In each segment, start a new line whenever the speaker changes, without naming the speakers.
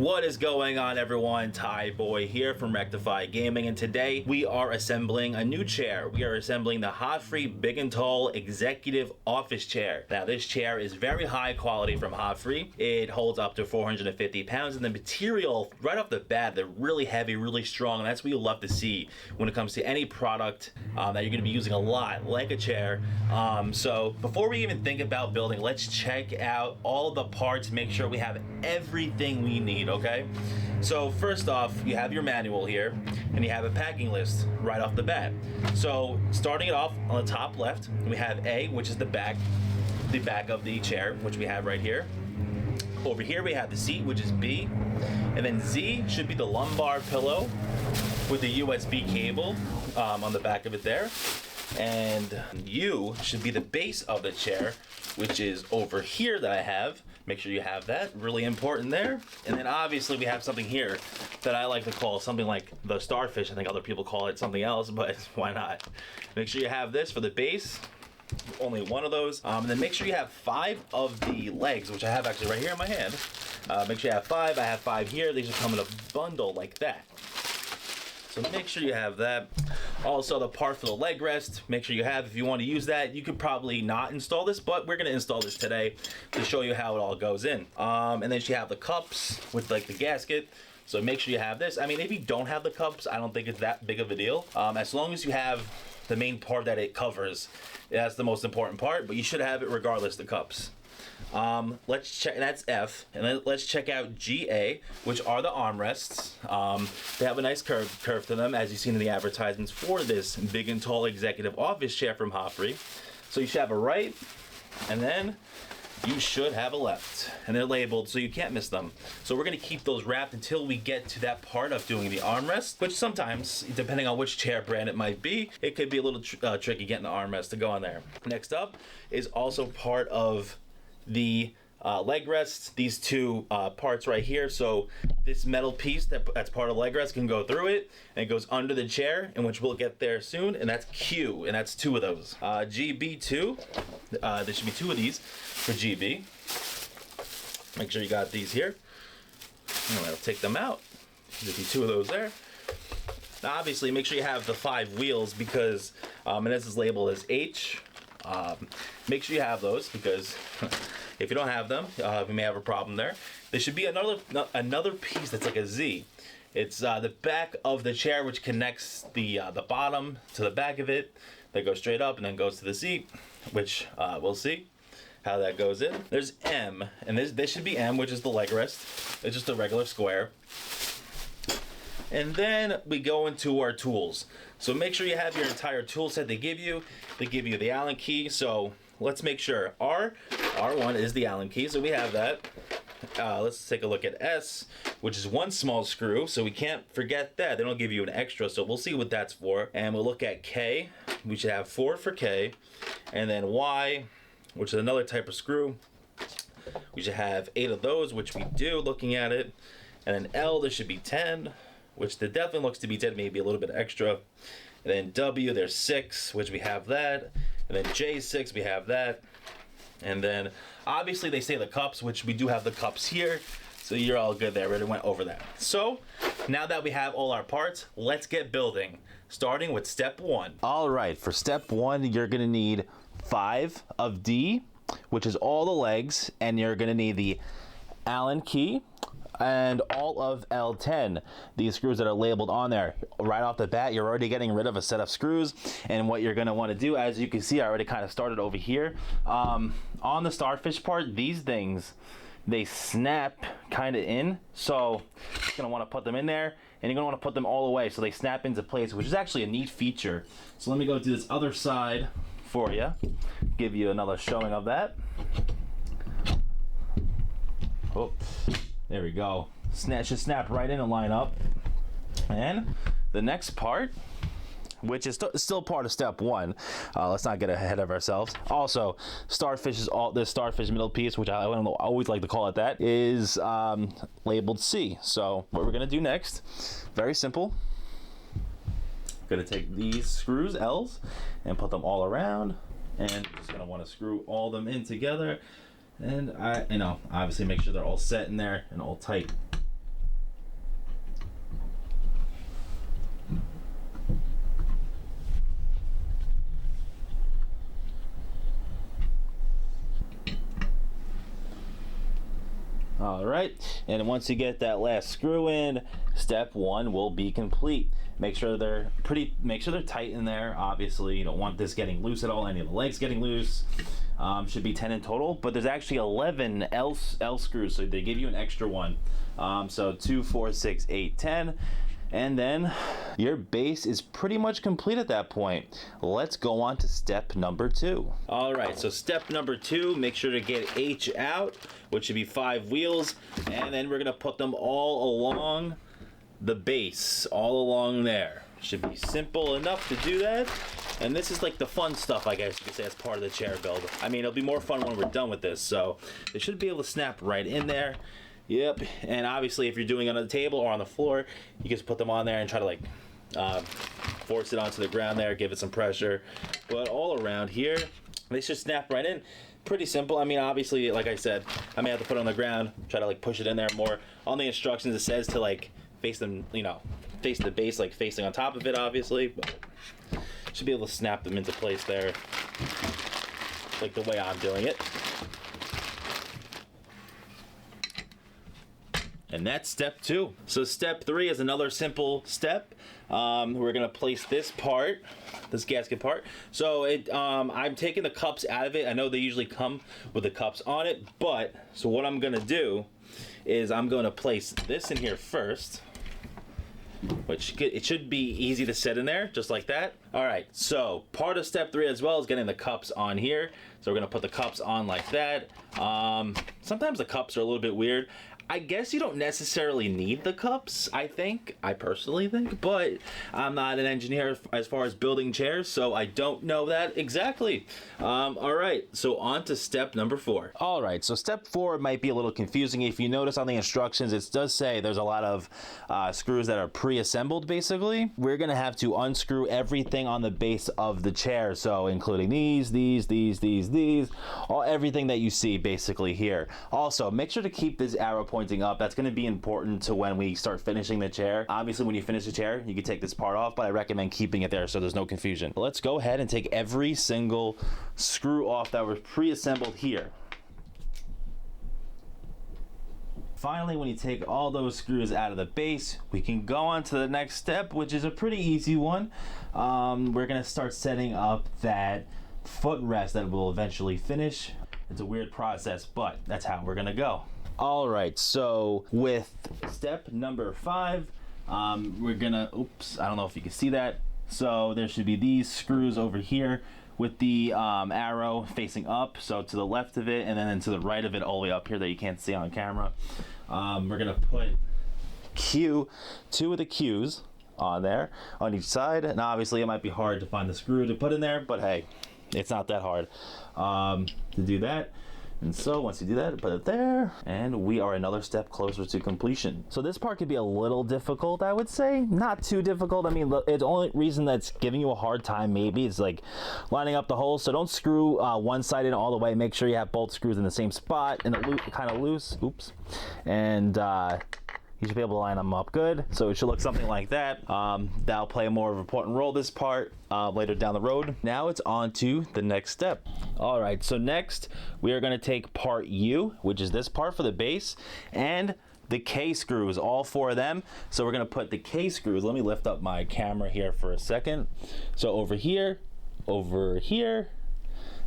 What is going on, everyone? Ty Boy here from Rectify Gaming, and today we are assembling a new chair. We are assembling the Hoffree Big and Tall Executive Office Chair. Now, this chair is very high quality from Hoffree. It holds up to 450 pounds, and the material right off the bat, they're really heavy, really strong, and that's what you love to see when it comes to any product that you're going to be using a lot, like a chair. So before we even think about building, let's check out all the parts, make sure we have everything we need, okay? So first off, you have your manual here, and you have a packing list right off the bat. So starting it off on the top left, we have A, which is the back of the chair, which we have right here. Over here we have the seat, which is B, and then Z should be the lumbar pillow with the USB cable on the back of it there. And U should be the base of the chair, which is over here that I have. Make sure you have that, really important there. And then obviously we have something here that I like to call something like the starfish. I think other people call it something else, but why not? Make sure you have this for the base, only one of those. And then make sure you have 5 of the legs, which I have actually right here in my hand. Make sure you have 5, I have 5 here. These should come in a bundle like that. So make sure you have that. Also, the part for the leg rest, make sure you have. If you want to use that, you could probably not install this, but we're going to install this today to show you how it all goes in. And then you have the cups with like the gasket. So make sure you have this. I mean, if you don't have the cups, I don't think it's that big of a deal. As long as you have the main part that it covers, that's the most important part, but you should have it regardless, the cups. Let's check, that's F, and then let's check out GA, which are the armrests. They have a nice curve to them, as you've seen in the advertisements for this big and tall executive office chair from Hoffree. So you should have a right, and then you should have a left, and they're labeled so you can't miss them. So we're going to keep those wrapped until we get to that part of doing the armrest, which sometimes, depending on which chair brand it might be, it could be a little tricky getting the armrest to go on there. Next up is also part of the leg rests, these two parts right here. So this metal piece that's part of the leg rest can go through it, and it goes under the chair, in which we'll get there soon, and that's Q, and that's 2 of those. GB2, there should be 2 of these for GB. Make sure you got these here. And I'll take them out. There'll be 2 of those there. Now obviously make sure you have the 5 wheels because, and this is labeled as H. Make sure you have those because if you don't have them, we may have a problem there. There should be another piece that's like a Z. It's the back of the chair, which connects the bottom to the back of it. That goes straight up and then goes to the seat, which we'll see how that goes in. There's M, and this should be M, which is the leg rest. It's just a regular square. And then we go into our tools. So make sure you have your entire tool set they give you. They give you the Allen key. So let's make sure R1 is the Allen key. So we have that. Let's take a look at S, which is 1 small screw. So we can't forget that. They don't give you an extra. So we'll see what that's for. And we'll look at K. We should have 4 for K. And then Y, which is another type of screw. We should have 8 of those, which we do looking at it. And then L, there should be 10. Which there definitely looks to be 10, maybe a little bit extra. And then W, there's 6, which we have that. And then J6, we have that. And then obviously they say the cups, which we do have the cups here. So you're all good there, already went over that. So now that we have all our parts, let's get building. Starting with step 1. All right, for step 1, you're gonna need 5 of D, which is all the legs. And you're gonna need the Allen key, and all of L10, these screws that are labeled on there. Right off the bat, you're already getting rid of a set of screws, and what you're going to want to do, as you can see, I already kind of started over here. On the starfish part, these things, they snap kind of in, so you're going to want to put them in there, and you're going to want to put them all away so they snap into place, which is actually a neat feature. So let me go to this other side for you, give you another showing of that. Oh, there we go. Should snap right in and line up. And the next part, which is still part of step 1. Let's not get ahead of ourselves. Also, starfish is this starfish middle piece, which I always like to call it that, is labeled C. So what we're gonna do next, very simple. Gonna take these screws, L's, and put them all around, and just gonna want to screw all them in together. And obviously make sure they're all set in there and all tight. right, and once you get that last screw in, step 1 will be complete. Make sure they're tight in there. Obviously, you don't want this getting loose at all, any of the legs getting loose. Should be 10 in total, but there's actually 11 L screws, so they give you an extra one. So 2, 4, 6, 8, 10. And then your base is pretty much complete at that point. Let's go on to step number 2. All right, so step number 2, make sure to get H out, which should be 5 wheels, and then we're gonna put them all along the base, all along there. Should be simple enough to do that. And this is like the fun stuff, I guess you could say, as part of the chair build. I mean, it'll be more fun when we're done with this, so they should be able to snap right in there. Yep, and obviously if you're doing it on the table or on the floor, you just put them on there and try to like force it onto the ground there, give it some pressure. But all around here, they should snap right in. Pretty simple. I mean, obviously, like I said, I may have to put it on the ground, try to like push it in there more. On the instructions, it says to like face them, you know, face the base like facing on top of it, obviously. But should be able to snap them into place there, like the way I'm doing it. And that's step 2. So step 3 is another simple step. We're gonna place this part, this gasket part. So I'm taking the cups out of it. I know they usually come with the cups on it, but so what I'm gonna do is I'm gonna place this in here first, which it should be easy to set in there, just like that. All right, so part of step 3 as well is getting the cups on here. So we're gonna put the cups on like that. Sometimes the cups are a little bit weird. I guess you don't necessarily need the cups, I personally think, but I'm not an engineer as far as building chairs, so I don't know that exactly. All right, so on to step number 4. All right, so step 4 might be a little confusing. If you notice on the instructions, it does say there's a lot of screws that are pre-assembled, basically. We're gonna have to unscrew everything on the base of the chair, so including these, everything that you see basically here. Also, make sure to keep this arrow pointing up. That's going to be important to when we start finishing the chair. Obviously, when you finish the chair, you can take this part off, but I recommend keeping it there so there's no confusion. Let's go ahead and take every single screw off that was pre-assembled here. Finally, when you take all those screws out of the base, we can go on to the next step, which is a pretty easy one. We're going to start setting up that footrest that will eventually finish. It's a weird process, but that's how we're going to go. All right, so with step number 5, we're gonna, oops, I don't know if you can see that. So there should be these screws over here with the arrow facing up, so to the left of it, and then to the right of it, all the way up here that you can't see on camera. We're gonna put 2 of the Qs on there, on each side, and obviously it might be hard to find the screw to put in there, but hey, it's not that hard to do that. And so once you do that, put it there, and we are another step closer to completion. So this part could be a little difficult, I would say. Not too difficult. I mean, the only reason that's giving you a hard time maybe is like lining up the holes. So don't screw one side in all the way. Make sure you have both screws in the same spot and kind of loose. Oops. And you should be able to line them up good. So it should look something like that. That'll play a more of an important role, this part, later down the road. Now it's on to the next step. All right, so next we are gonna take part U, which is this part for the base, and the K screws, all 4 of them. So we're gonna put the K screws, let me lift up my camera here for a second. So over here,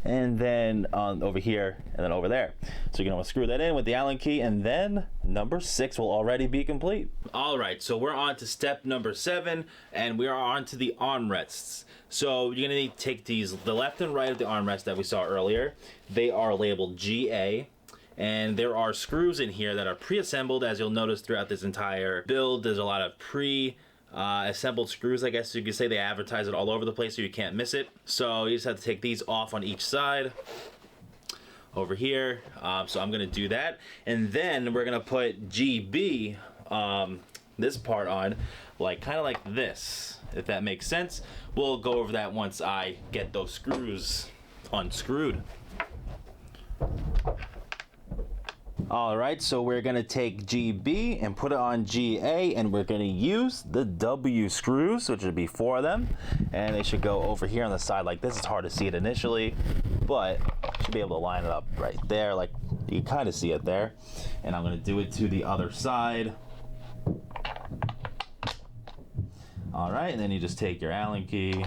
and then over here, and then over there. So you're gonna screw that in with the Allen key, and then number 6 will already be complete. All right, so we're on to step number 7, and we are on to the armrests. So you're gonna need to take these, the left and right of the armrest that we saw earlier. They are labeled GA, and there are screws in here that are pre-assembled. As you'll notice throughout this entire build, there's a lot of assembled screws, I guess you could say. They advertise it all over the place so you can't miss it. So you just have to take these off on each side over here. So I'm gonna do that, and then we're gonna put GB, this part on, like kind of like this, if that makes sense. We'll go over that once I get those screws unscrewed. All right, so we're gonna take GB and put it on GA, and we're gonna use the W screws, which would be 4 of them, and they should go over here on the side like this. It's hard to see it initially, but you should be able to line it up right there, like You can kind of see it there. And I'm going to do it to the other side. All right, and then you just take your Allen key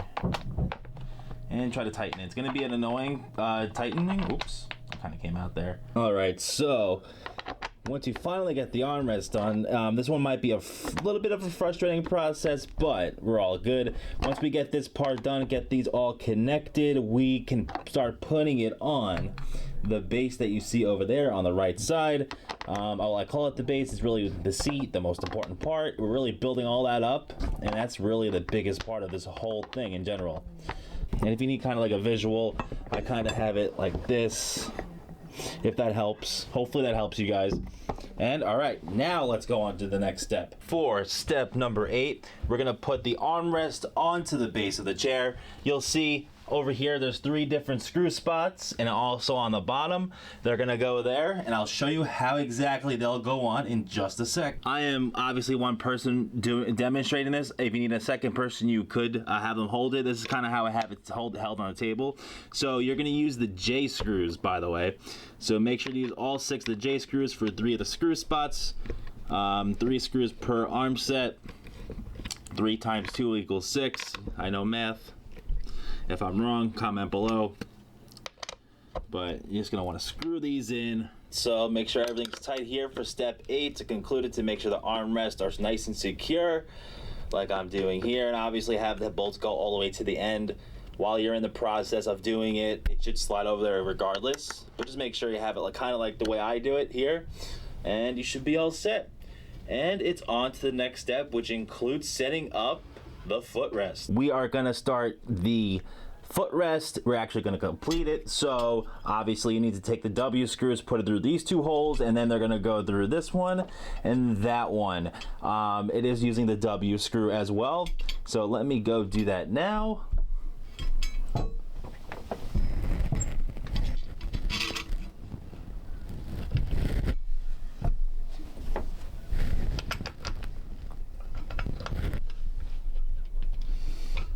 and try to tighten it. It's going to be an annoying tightening. Oops, it kind of came out there. All right, so once you finally get the armrest done, this one might be a little bit of a frustrating process, but we're all good. Once we get this part done, get these all connected, we can start putting it on the base that you see over there on the right side. I call it the base. It's really the seat, the most important part. We're really building all that up, and that's really the biggest part of this whole thing in general. And if you need kind of like a visual, I kind of have it like this, if that helps. Hopefully that helps you guys. And all right, now let's go on to the next step. For step number 8, we're gonna put the armrest onto the base of the chair. You'll see over here there's 3 different screw spots, and also on the bottom they're gonna go there, and I'll show you how exactly they'll go on in just a sec. I am obviously one person demonstrating this. If you need a second person, you could have them hold it. This is kind of how I have it held on the table. So you're gonna use the J screws, by the way. So make sure to use all 6 of the J screws for 3 of the screw spots. 3 screws per arm set. 3 times 2 equals 6. I know math. If I'm wrong, comment below. But you're just gonna want to screw these in. So make sure everything's tight here for step 8 to conclude it, to make sure the armrests are nice and secure, like I'm doing here, and obviously have the bolts go all the way to the end. While you're in the process of doing it, it should slide over there regardless. But just make sure you have it kind of like the way I do it here, and you should be all set. And it's on to the next step, which includes setting up the footrest. We are gonna start the footrest. We're actually gonna complete it. So obviously you need to take the W screws, put it through these 2 holes, and then they're gonna go through this one and that one. It is using the W screw as well. So let me go do that now.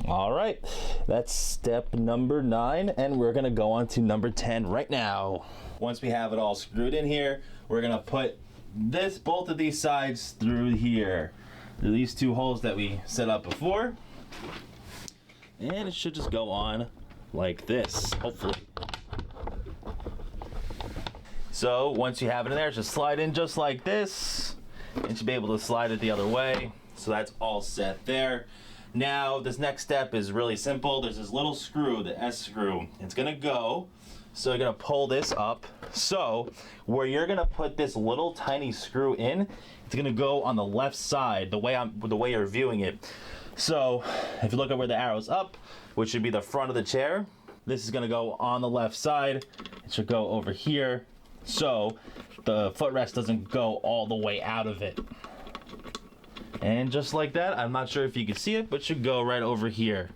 All right, that's step number 9, and we're gonna go on to number 10 right now. Once we have it all screwed in here, we're gonna put both of these sides through here, through these 2 holes that we set up before, and it should just go on like this, hopefully. So once you have it in there, just slide in just like this, and you should be able to slide it the other way. So that's all set there. Now, this next step is really simple. There's this little screw, the S screw. It's gonna go, so you're gonna pull this up. So, where you're gonna put this little tiny screw in, it's gonna go on the left side, the way you're viewing it. So, if you look at where the arrow's up, which should be the front of the chair, this is gonna go on the left side. It should go over here, so the footrest doesn't go all the way out of it. And just like that, I'm not sure if you can see it, but it should go right over here.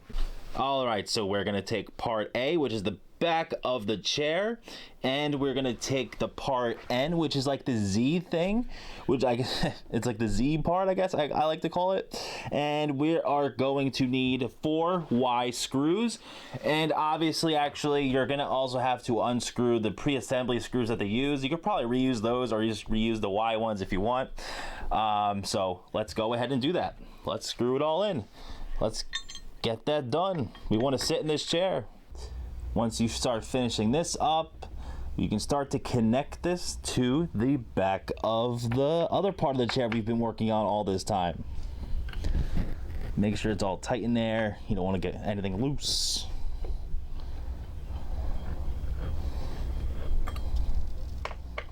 All right, so we're gonna take part A, which is the back of the chair, and we're gonna take the part N, which is like the Z thing, which I guess it's like the Z part, I guess I like to call it. And we are going to need 4 Y screws, and obviously, actually, you're gonna also have to unscrew the pre-assembly screws that they use. You could probably reuse those, or just reuse the Y ones if you want. So let's go ahead and do that. Let's screw it all in. Let's get that done. We want to sit in this chair. Once you start finishing this up, you can start to connect this to the back of the other part of the chair we've been working on all this time. Make sure it's all tight in there. You don't want to get anything loose.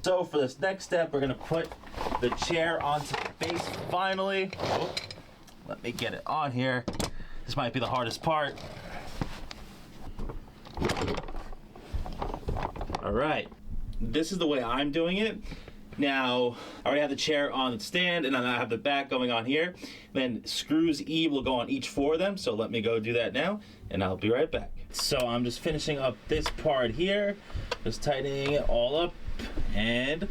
So for this next step, we're gonna put the chair onto the base finally. Oh, let me get it on here. This might be the hardest part. All right, this is the way I'm doing it. Now, I already have the chair on the stand, and I have the back going on here. Then screws E will go on each 4 of them, so let me go do that now, and I'll be right back. So I'm just finishing up this part here, just tightening it all up, and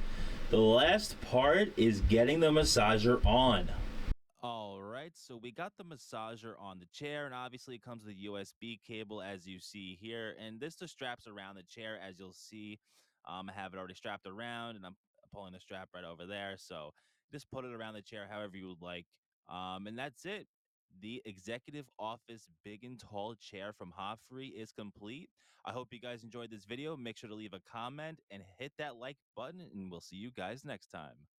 the last part is getting the massager on. All right, so we got the massager on the chair, and obviously it comes with a USB cable as you see here, and this just straps around the chair as you'll see I have it already strapped around, and I'm pulling the strap right over there. So just put it around the chair however you would like. And that's it. The executive office big and tall chair from Hoffree is complete. I hope you guys enjoyed this video. Make sure to leave a comment and hit that like button, and we'll see you guys next time.